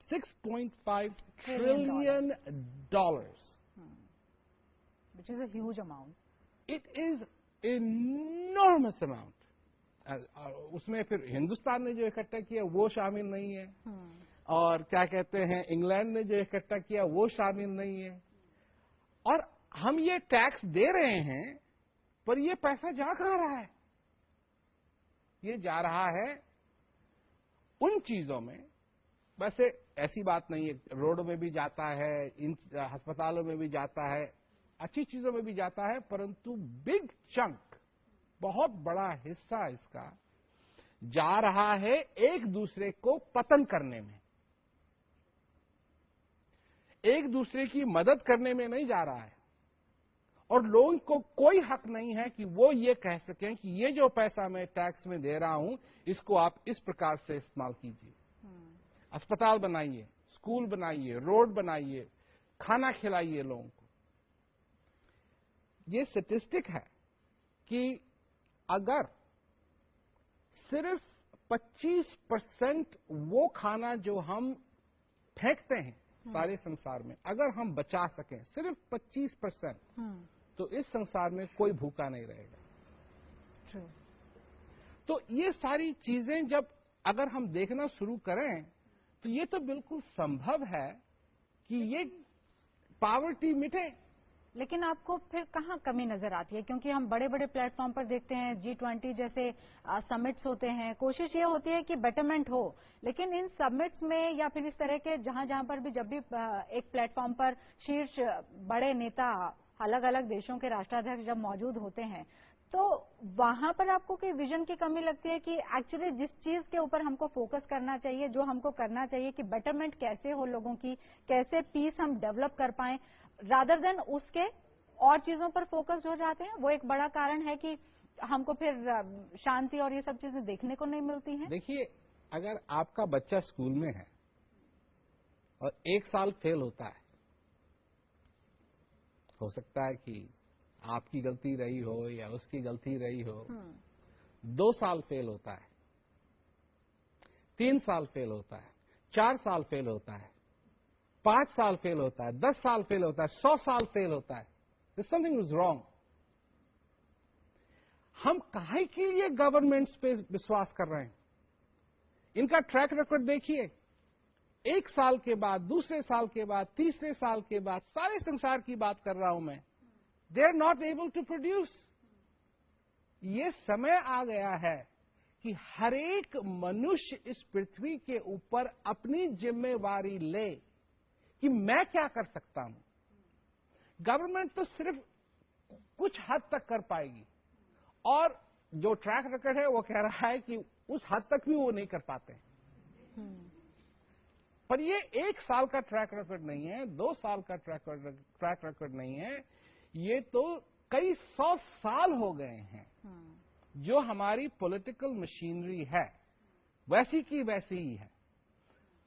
6.5 trillion dollars, which is a huge amount. It is enormous amount. उसमें फिर हिंदुस्तान ने जो इकट्ठा किया वो शामिल नहीं है, और क्या कहते हैं इंग्लैंड ने जो इकट्ठा किया वो शामिल नहीं है, और हम ये टैक्स दे रहे हैं, पर ये पैसा जा कहां रहा है? ये जा रहा है उन चीजों में, वैसे ऐसी बात नहीं है, रोड में भी जाता है, इन अस्पतालों में भी जाता है, अच्छी चीजों में भी जाता है, परंतु बिग चंक, बहुत बड़ा हिस्सा इसका जा रहा है एक दूसरे को पतन करने में, एक दूसरे की मदद करने में नहीं जा रहा है। और लोगों को कोई हक नहीं है कि वो ये कह सकें कि ये जो पैसा मैं टैक्स में दे रहा हूं इसको आप इस प्रकार से इस्तेमाल कीजिए। अस्पताल बनाइए, स्कूल बनाइए, रोड बनाइए, खाना खिलाइए लोगों को। ये स्टैटिस्टिक है कि अगर सिर्फ 25% वो खाना जो हम फेंकते हैं सारे संसार में, अगर हम बचा सकें सिर्फ 25%, तो इस संसार में कोई भूखा नहीं रहेगा। तो ये सारी चीजें जब अगर हम देखना शुरू करें तो ये तो बिल्कुल संभव है कि ये पॉवर्टी मिटे। लेकिन आपको फिर कहाँ कमी नजर आती है? क्योंकि हम बड़े बड़े प्लेटफॉर्म पर देखते हैं, G20 जैसे समिट्स होते हैं, कोशिश ये होती है कि बेटरमेंट हो, लेकिन इन समिट्स में या फिर इस तरह के जहां पर भी, जब भी एक प्लेटफॉर्म पर शीर्ष बड़े नेता अलग अलग देशों के राष्ट्राध्यक्ष जब मौजूद होते हैं, तो वहां पर आपको कोई विजन की कमी लगती है कि एक्चुअली जिस चीज के ऊपर हमको फोकस करना चाहिए, जो हमको करना चाहिए कि बेटरमेंट कैसे हो लोगों की, कैसे पीस हम डेवलप कर पाएं, रादर देन उसके और चीजों पर फोकस्ड हो जाते हैं? वो एक बड़ा कारण है कि हमको फिर शांति और ये सब चीजें देखने को नहीं मिलती हैं। देखिए, अगर आपका बच्चा स्कूल में है और 1 साल फेल होता है, हो सकता है कि आपकी गलती रही हो या उसकी गलती रही हो, 2 साल फेल होता है, 3 साल फेल होता है, 4 साल फेल होता है, 5 साल फेल होता है, 10 साल फेल होता है, 100 साल फेल होता है, समथिंग इज रॉन्ग। हम काहे के लिए गवर्नमेंट्स पे विश्वास कर रहे हैं? इनका ट्रैक रिकॉर्ड देखिए, 1 साल के बाद, दूसरे साल के बाद, तीसरे साल के बाद, सारे संसार की बात कर रहा हूं मैं, they are not able to produce. ये समय आ गया है कि हर एक मनुष्य इस पृथ्वी के ऊपर अपनी जिम्मेवारी ले कि मैं क्या कर सकता हूं। गवर्नमेंट तो सिर्फ कुछ हद तक कर पाएगी, और जो ट्रैक रिकॉर्ड है वो कह रहा है कि उस हद तक भी वो नहीं कर पाते। पर ये 1 साल का ट्रैक रिकॉर्ड नहीं है, 2 साल का ट्रैक रिकॉर्ड नहीं है, ये तो कई 100 साल हो गए हैं जो हमारी पॉलिटिकल मशीनरी है वैसी की वैसी ही है।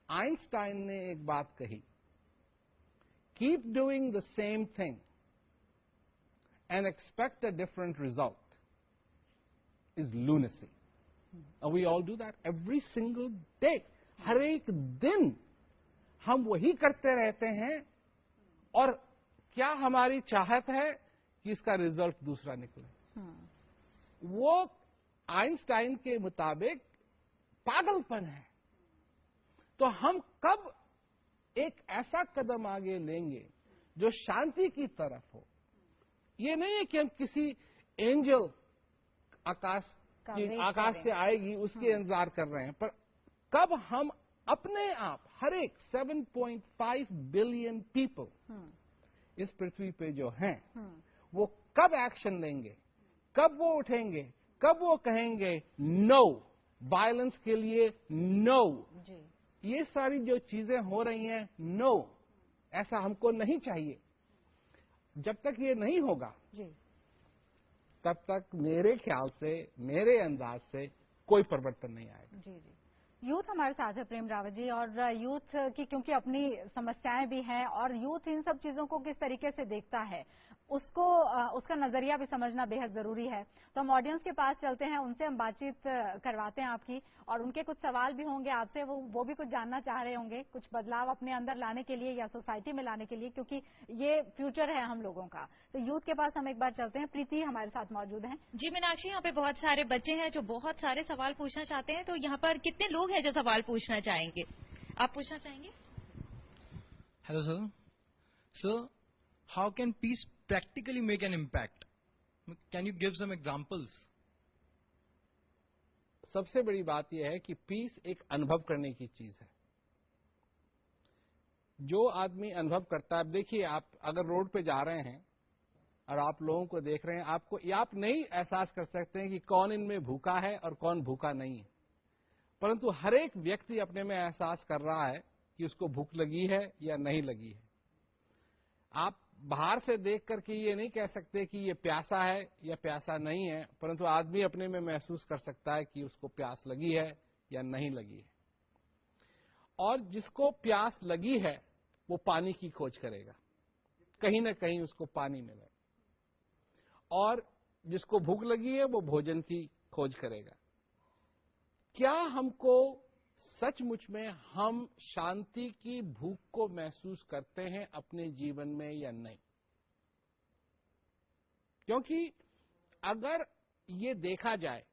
आइंस्टाइन ने एक बात कही, keep doing the same thing and expect a different result is lunacy. We all do that every single day. हर एक दिन हम वही करते रहते हैं, और क्या हमारी चाहत है कि इसका रिजल्ट दूसरा निकले? वो आइंस्टाइन के मुताबिक पागलपन है। तो हम कब एक ऐसा कदम आगे लेंगे जो शांति की तरफ हो? ये नहीं है कि हम किसी एंजल आकाश से आएगी उसके इंतजार कर रहे हैं, पर कब हम अपने आप, हर एक 7.5 बिलियन पीपल इस पृथ्वी पे जो हैं, वो कब एक्शन लेंगे, कब वो उठेंगे, कब वो कहेंगे नो वायलेंस के लिए, नो ये सारी जो चीजें हो रही हैं, नो ऐसा हमको नहीं चाहिए। जब तक ये नहीं होगा तब तक मेरे ख्याल से, मेरे अंदाज से कोई परिवर्तन नहीं आएगा। जी जी। यूथ हमारे साथ है प्रेम रावत जी, और यूथ की क्योंकि अपनी समस्याएं भी हैं, और यूथ इन सब चीजों को किस तरीके से देखता है, उसका नजरिया भी समझना बेहद जरूरी है। तो हम ऑडियंस के पास चलते हैं, उनसे हम बातचीत करवाते हैं आपकी, और उनके कुछ सवाल भी होंगे आपसे, वो भी कुछ जानना चाह रहे होंगे, कुछ बदलाव अपने अंदर लाने के लिए या सोसाइटी में लाने के लिए, क्योंकि ये फ्यूचर है हम लोगों का। तो यूथ के पास हम एक बार चलते हैं। प्रीति हमारे साथ मौजूद हैं। जी मीनाक्षी, यहाँ पे बहुत सारे बच्चे हैं जो बहुत सारे सवाल पूछना चाहते हैं, तो यहाँ पर कितने लोग हैं जो सवाल पूछना चाहेंगे? आप पूछना चाहेंगे? Hello sir. Sir, how can peace practically make an impact? Can you give some examples? सबसे बड़ी बात यह है कि पीस एक अनुभव करने की चीज है। जो आदमी अनुभव करता है, देखिए आप अगर रोड पे जा रहे हैं और आप लोगों को देख रहे हैं, आप नहीं एहसास कर सकते हैं कि कौन इनमें भूखा है और कौन भूखा नहीं है, परंतु हर एक व्यक्ति अपने में एहसास कर रहा है कि उसको भूख लगी है या नहीं लगी है। आप बाहर से देख करके ये नहीं कह सकते कि ये प्यासा है या प्यासा नहीं है, परंतु आदमी अपने में महसूस कर सकता है कि उसको प्यास लगी है या नहीं लगी है। और जिसको प्यास लगी है वो पानी की खोज करेगा, कहीं ना कहीं उसको पानी मिले, और जिसको भूख लगी है वो भोजन की खोज करेगा। क्या हमको सचमुच में हम शांति की भूख को महसूस करते हैं अपने जीवन में या नहीं? क्योंकि अगर ये देखा जाए,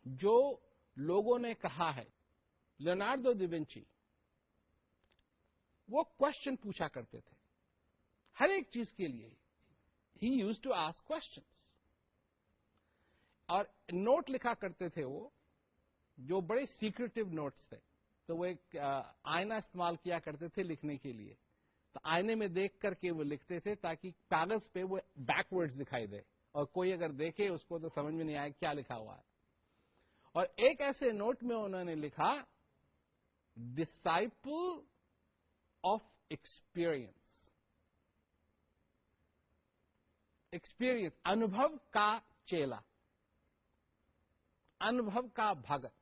जो लोगों ने कहा है, लियोनार्डो दा विंची वो क्वेश्चन पूछा करते थे हर एक चीज के लिए। He used to ask questions, और नोट लिखा करते थे वो, जो बड़े सीक्रेटिव नोट्स थे। तो वो एक आईना इस्तेमाल किया करते थे लिखने के लिए, तो आईने में देख करके वो लिखते थे ताकि कागज पे वो बैकवर्ड्स दिखाई दे, और कोई अगर देखे उसको तो समझ में नहीं आए क्या लिखा हुआ है। और एक ऐसे नोट में उन्होंने लिखा, डिसाइपल ऑफ एक्सपीरियंस। एक्सपीरियंस, अनुभव का चेला, अनुभव का भगत।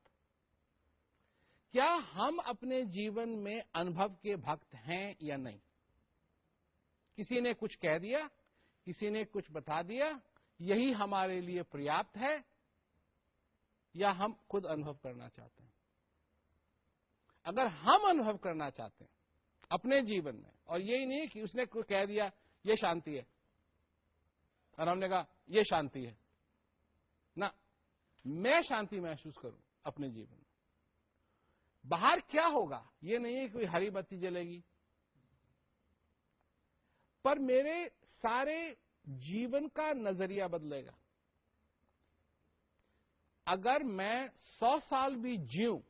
क्या हम अपने जीवन में अनुभव के भक्त हैं या नहीं? किसी ने कुछ कह दिया, किसी ने कुछ बता दिया, यही हमारे लिए पर्याप्त है, या हम खुद अनुभव करना चाहते हैं? अगर हम अनुभव करना चाहते हैं अपने जीवन में, और यही नहीं कि उसने कुछ कह दिया ये शांति है और हमने कहा ये शांति है ना, मैं शांति महसूस करूं अपने जीवन में। बाहर क्या होगा ये नहीं है, कोई हरी बत्ती जलेगी, पर मेरे सारे जीवन का नजरिया बदलेगा। अगर मैं 100 साल भी जीऊं,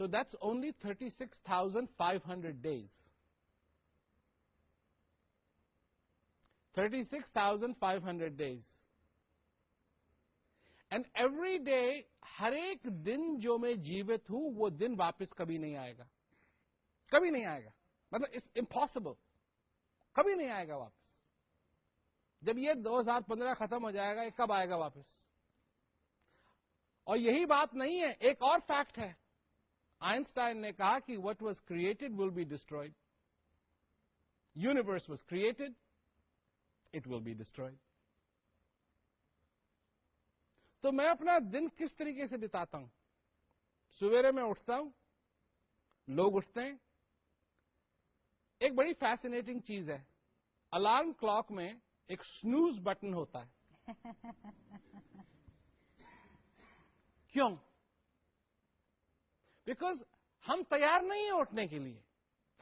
so that's only 36,500 days. 36,500 days. And every day, हर एक दिन जो मैं जीवित हूं, वो दिन वापस कभी नहीं आएगा, कभी नहीं आएगा। मतलब इट्स इम्पॉसिबल, कभी नहीं आएगा वापस। जब ये 2015 खत्म हो जाएगा, ये कब आएगा वापस? और यही बात नहीं है, एक और फैक्ट है। आइंस्टाइन ने कहा कि what was created will be destroyed. Universe was created, it will be destroyed. तो मैं अपना दिन किस तरीके से बिताता हूं? सवेरे मैं उठता हूं, लोग उठते हैं। एक बड़ी फैसिनेटिंग चीज है, अलार्म क्लॉक में एक स्नूज बटन होता है। क्यों? बिकॉज हम तैयार नहीं है उठने के लिए।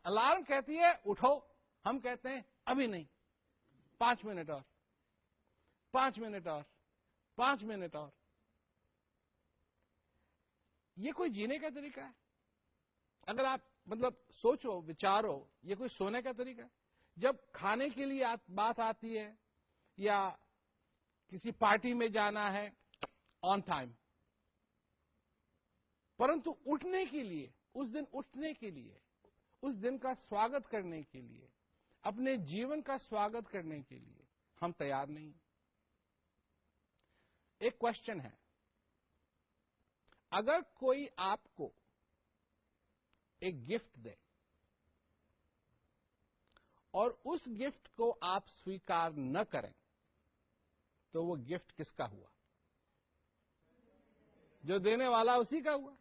अलार्म कहती है उठो, हम कहते हैं अभी नहीं, 5 मिनट और, 5 मिनट और, 5 मिनट और। ये कोई जीने का तरीका है? अगर आप मतलब सोचो, विचारो, ये कोई सोने का तरीका है? जब खाने के लिए बात आती है या किसी पार्टी में जाना है, ऑन टाइम, परंतु उठने के लिए, उस दिन उठने के लिए, उस दिन का स्वागत करने के लिए, अपने जीवन का स्वागत करने के लिए हम तैयार नहीं। एक क्वेश्चन है, अगर कोई आपको एक गिफ्ट दे और उस गिफ्ट को आप स्वीकार न करें तो वो गिफ्ट किसका हुआ? जो देने वाला उसी का हुआ।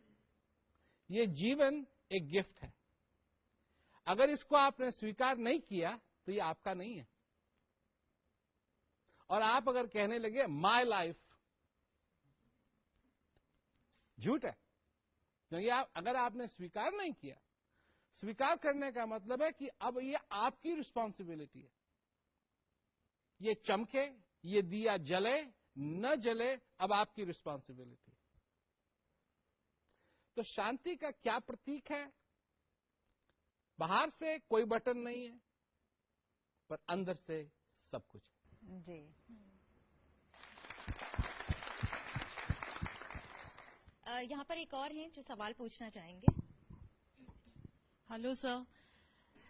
ये जीवन एक गिफ्ट है। अगर इसको आपने स्वीकार नहीं किया तो ये आपका नहीं है। और आप अगर कहने लगे माय लाइफ, झूठ है। क्योंकि अगर आपने स्वीकार नहीं किया, स्वीकार करने का मतलब है कि अब ये आपकी रिस्पॉन्सिबिलिटी है। ये चमके, ये दिया जले न जले, अब आपकी रिस्पॉन्सिबिलिटी। तो शांति का क्या प्रतीक है? बाहर से कोई बटन नहीं है, पर अंदर से सब कुछ है। जी। यहाँ पर एक और हैं जो सवाल पूछना चाहेंगे। Hello, sir.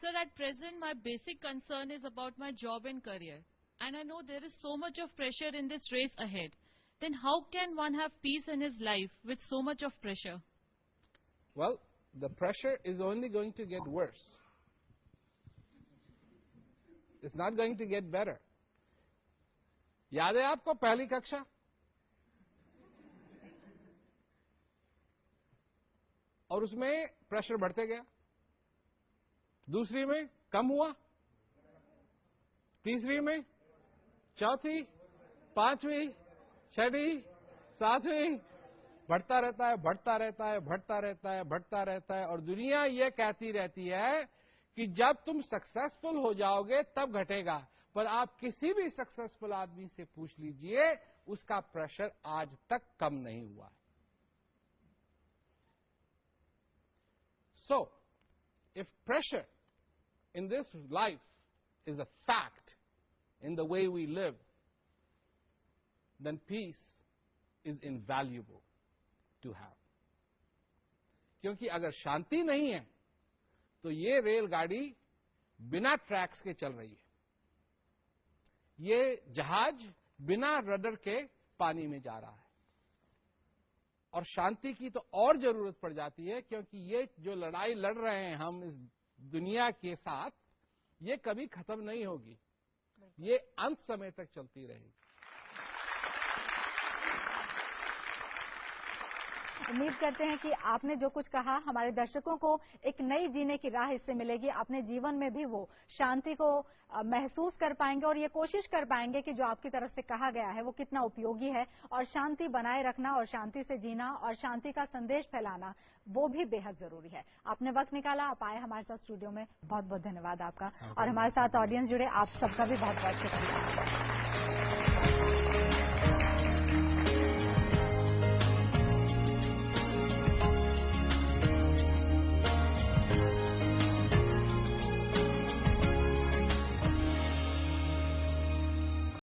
Sir, at present, my basic concern is about my job and career. And I know there is so much of pressure in this race ahead. Then how can one have peace in his life with so much of pressure? Well, the pressure is only going to get worse. It's not going to get better. याद है आपको पहली कक्षा? और उसमें pressure बढ़ते गया। दूसरी में कम हुआ, तीसरी में, चौथी, पांचवी, छठी, सातवीं, बढ़ता रहता है, बढ़ता रहता है, बढ़ता रहता है, बढ़ता रहता है। और दुनिया ये कहती रहती है कि जब तुम सक्सेसफुल हो जाओगे तब घटेगा। पर आप किसी भी सक्सेसफुल आदमी से पूछ लीजिए, उसका प्रेशर आज तक कम नहीं हुआ है। So, if pressure in this life is a fact in the way we live, then peace is invaluable to have. क्योंकि अगर शांति नहीं है तो ये रेलगाड़ी बिना ट्रैक्स के चल रही है। ये जहाज बिना रडर के पानी में जा रहा है। और शांति की तो और जरूरत पड़ जाती है, क्योंकि ये जो लड़ाई लड़ रहे हैं हम इस दुनिया के साथ, ये कभी खत्म नहीं होगी। ये अंत समय तक चलती रहेगी। उम्मीद करते हैं कि आपने जो कुछ कहा हमारे दर्शकों को एक नई जीने की राह इससे मिलेगी। अपने जीवन में भी वो शांति को महसूस कर पाएंगे और ये कोशिश कर पाएंगे कि जो आपकी तरफ से कहा गया है वो कितना उपयोगी है। और शांति बनाए रखना और शांति से जीना और शांति का संदेश फैलाना वो भी बेहद जरूरी है। आपने वक्त निकाला, आप आए हमारे साथ स्टूडियो में, बहुत बहुत धन्यवाद आपका। और हमारे साथ ऑडियंस जुड़े, आप सबका भी बहुत बहुत शुक्रिया।